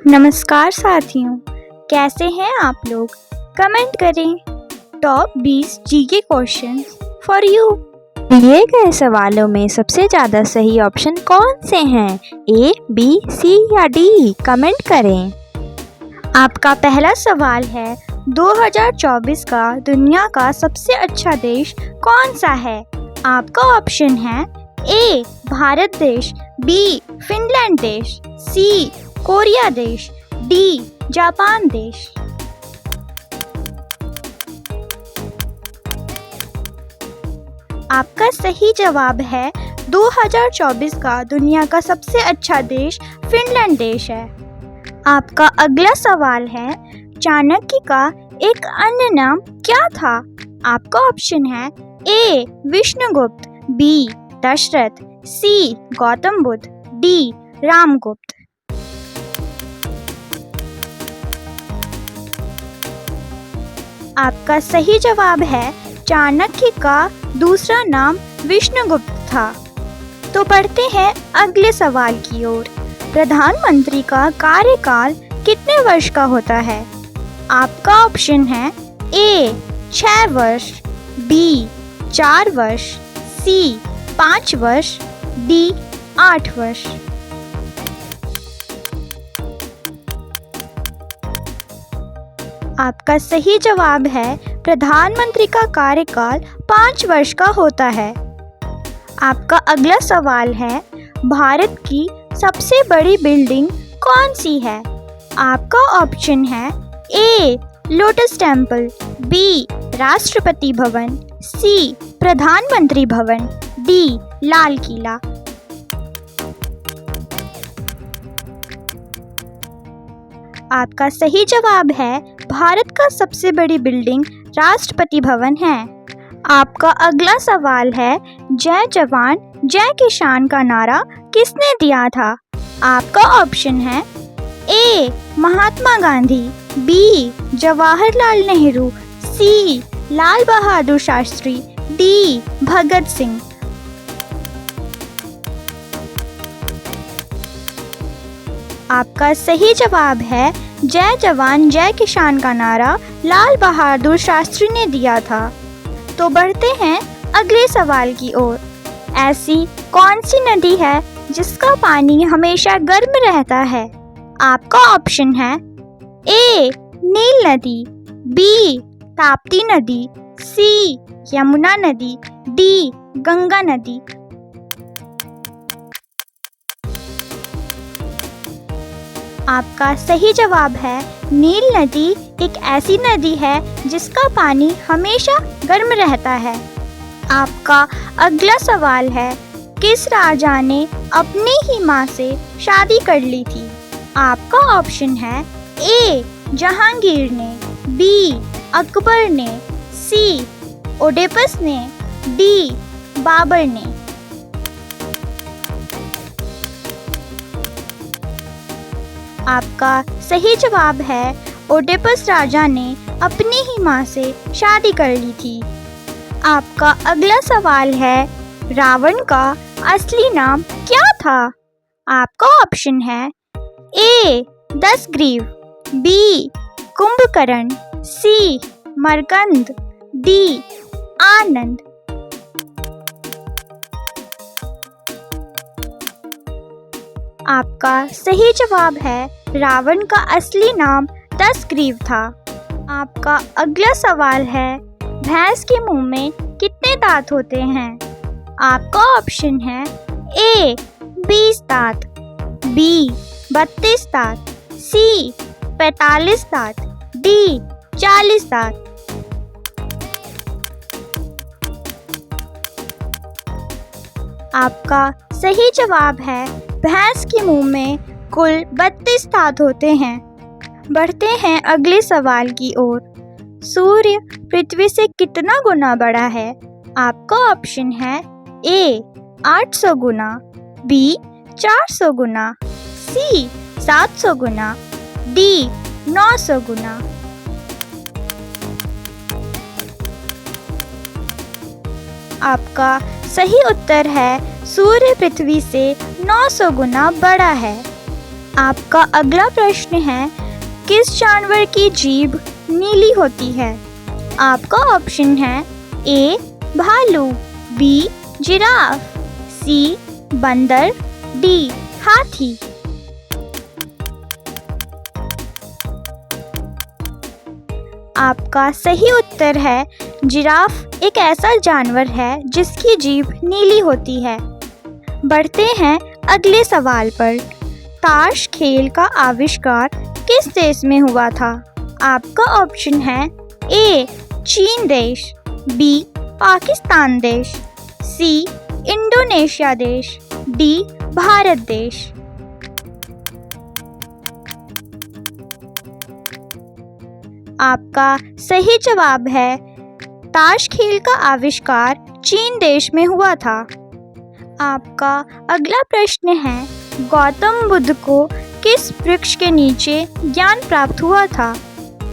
नमस्कार साथियों, कैसे हैं आप लोग? कमेंट करें top 20 GK questions for you. दिए गए सवालों में सबसे ज़्यादा सही ऑप्शन कौन से हैं? ए, बी, सी या डी? कमेंट करें। आपका पहला सवाल है, 2024 का दुनिया का सबसे अच्छा देश कौन सा है? आपका ऑप्शन है ए भारत देश, बी फिनलैंड देश, सी कोरिया देश, डी जापान देश। आपका सही जवाब है 2024 का दुनिया का सबसे अच्छा देश फिनलैंड देश है। आपका अगला सवाल है, चाणक्य का एक अन्य नाम क्या था? आपका ऑप्शन है ए विष्णुगुप्त, बी दशरथ, सी गौतम बुद्ध, डी रामगुप्त। आपका सही जवाब है चाणक्य का दूसरा नाम विष्णुगुप्त था। तो बढ़ते हैं अगले सवाल की ओर। प्रधानमंत्री का कार्यकाल कितने वर्ष का होता है? आपका ऑप्शन है ए 6 वर्ष, बी 4 वर्ष, सी 5 वर्ष, डी 8 वर्ष। आपका सही जवाब है प्रधानमंत्री का कार्यकाल 5 वर्ष का होता है। आपका अगला सवाल है, भारत की सबसे बड़ी बिल्डिंग कौन सी है? आपका ऑप्शन है a lotus temple, B Rashtrapati Bhavan, सी प्रधानमंत्री भवन, डी लाल किला। आपका सही जवाब है भारत का सबसे बड़ी बिल्डिंग राष्ट्रपति भवन है। आपका अगला सवाल है, जय जवान जय किसान का नारा किसने दिया था? आपका ऑप्शन है ए महात्मा गांधी, बी जवाहरलाल नेहरू, सी लाल बहादुर शास्त्री, डी भगत सिंह। आपका सही जवाब है जय जवान जय किसान का नारा लाल बहादुर शास्त्री ने दिया था। तो बढ़ते हैं अगले सवाल की ओर। ऐसी कौन सी नदी है जिसका पानी हमेशा गर्म रहता है? आपका ऑप्शन है ए नील नदी, बी ताप्ती नदी, सी यमुना नदी, डी गंगा नदी। आपका सही जवाब है नील नदी एक ऐसी नदी है जिसका पानी हमेशा गर्म रहता है। आपका अगला सवाल है, किस राजा ने अपनी ही मां से शादी कर ली थी? आपका ऑप्शन है ए जहांगीर ने, बी अकबर ने, सी ओडेपस ने, डी बाबर ने। आपका सही जवाब है ओडेपस राजा ने अपनी ही मां से शादी कर ली थी। आपका अगला सवाल है, रावण का असली नाम क्या था? आपका ऑप्शन है ए दशग्रीव, बी कुंभकर्ण, सी मरकंद, डी आनंद। आपका सही जवाब है रावण का असली नाम दशग्रीव था। आपका अगला सवाल है, भैंस के मुंह में कितने दांत होते हैं? आपका ऑप्शन है ए 20 दांत, बी 32 दांत, सी 45 दांत, डी 40 दांत। आपका सही जवाब है भैंस के मुंह में कुल 32 दांत होते हैं। बढ़ते हैं अगले सवाल की ओर। सूर्य पृथ्वी से कितना गुना बड़ा है? आपका ऑप्शन है ए 800 गुना, बी 400 गुना, सी 700 गुना, डी 900 गुना। आपका सही उत्तर है सूर्य पृथ्वी से 900 गुना बड़ा है। आपका अगला प्रश्न है, किस जानवर की जीभ नीली होती है? आपका ऑप्शन है ए भालू, बी जिराफ, सी बंदर, डी हाथी। आपका सही उत्तर है जिराफ एक ऐसा जानवर है जिसकी जीभ नीली होती है। बढ़ते हैं अगले सवाल पर। ताश खेल का आविष्कार किस देश में हुआ था? आपका ऑप्शन है ए चीन देश, बी पाकिस्तान देश, सी इंडोनेशिया देश, डी भारत देश। आपका सही जवाब है ताश खेल का आविष्कार चीन देश में हुआ था। आपका अगला प्रश्न है, गौतम बुद्ध को किस वृक्ष के नीचे ज्ञान प्राप्त हुआ था?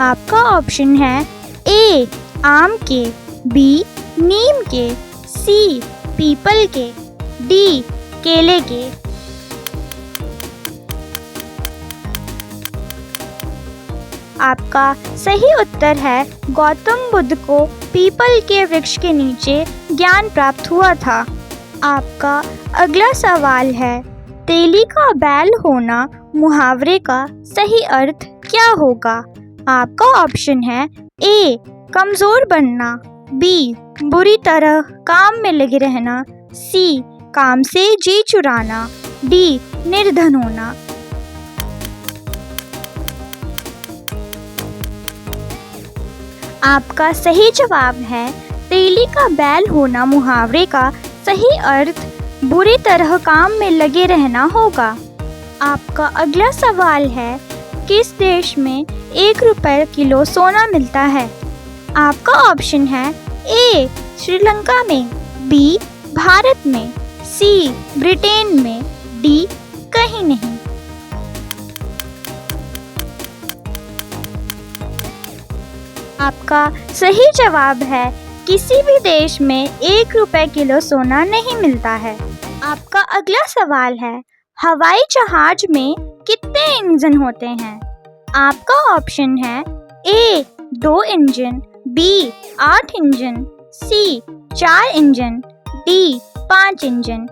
आपका ऑप्शन है ए आम के, बी नीम के, सी पीपल के, डी केले के। आपका सही उत्तर है गौतम बुद्ध को पीपल के वृक्ष के नीचे ज्ञान प्राप्त हुआ था। आपका अगला सवाल है, तेली का बैल होना मुहावरे का सही अर्थ क्या होगा? आपका ऑप्शन है ए कमजोर बनना, बी बुरी तरह काम में लगे रहना, सी काम से जी चुराना, डी निर्धन होना। आपका सही जवाब है तेली का बैल होना मुहावरे का सही अर्थ बुरी तरह काम में लगे रहना होगा। आपका अगला सवाल है, किस देश में 1 रुपये किलो सोना मिलता है? आपका ऑप्शन है ए श्रीलंका में, बी भारत में, सी ब्रिटेन में, डी कहीं नहीं। आपका सही जवाब है किसी भी देश में 1 रुपये किलो सोना नहीं मिलता है। आपका अगला सवाल है, हवाई जहाज में कितने इंजन होते हैं? आपका ऑप्शन है ए 2 इंजन, बी 8 इंजन, सी 4 इंजन, डी 5 इंजन।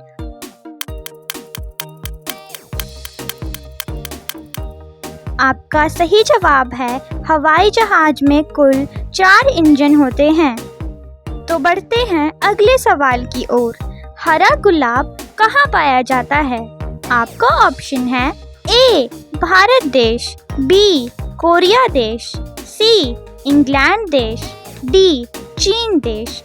आपका सही जवाब है हवाई जहाज में कुल 4 इंजन होते हैं। तो बढ़ते हैं अगले सवाल की ओर। हरा गुलाब कहाँ पाया जाता है? आपका ऑप्शन है ए भारत देश, बी कोरिया देश, सी इंग्लैंड देश, डी चीन देश।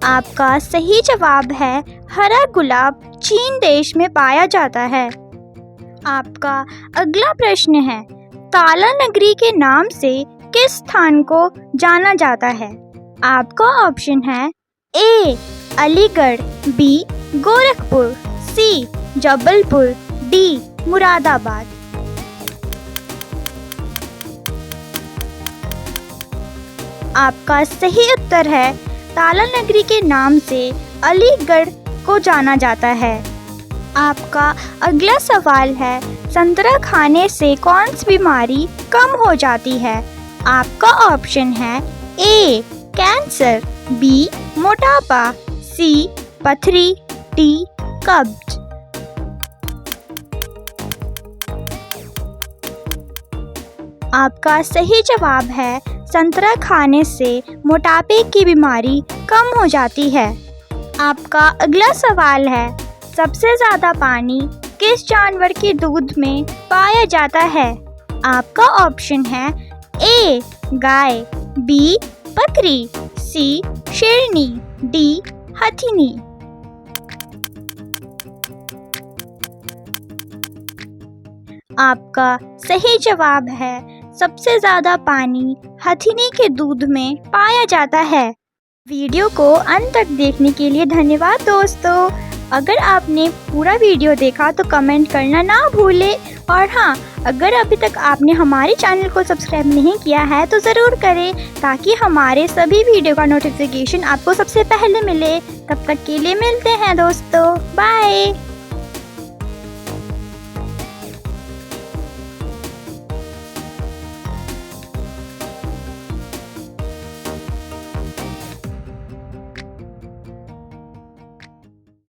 आपका सही जवाब है हरा गुलाब चीन देश में पाया जाता है। आपका अगला प्रश्न है, ताला नगरी के नाम से किस स्थान को जाना जाता है? आपका ऑप्शन है ए अलीगढ़, बी गोरखपुर, सी जबलपुर, डी मुरादाबाद। आपका सही उत्तर है ताला नगरी के नाम से अलीगढ़ को जाना जाता है। आपका अगला सवाल है, संतरा खाने से कौन सी बीमारी कम हो जाती है? आपका ऑप्शन है ए कैंसर, बी मोटापा, सी पथरी, डी कब्ज। आपका सही जवाब है संतरा खाने से मोटापे की बीमारी कम हो जाती है। आपका अगला सवाल है, सबसे ज़्यादा पानी किस जानवर के दूध में पाया जाता है? आपका ऑप्शन है ए गाय, बी बकरी, सी शेरनी, डी हथिनी। आपका सही जवाब है सबसे ज़्यादा पानी हथिनी के दूध में पाया जाता है। वीडियो को अंत तक देखने के लिए धन्यवाद दोस्तों। अगर आपने पूरा वीडियो देखा तो कमेंट करना ना भूलें और हाँ, अगर अभी तक आपने हमारे चैनल को सब्सक्राइब नहीं किया है तो ज़रूर करें, ताकि हमारे सभी वीडियो का नोटिफिकेशन आपको सबसे पहले मिले। तब तक के लिए मिलते हैं दोस्तों, बाय।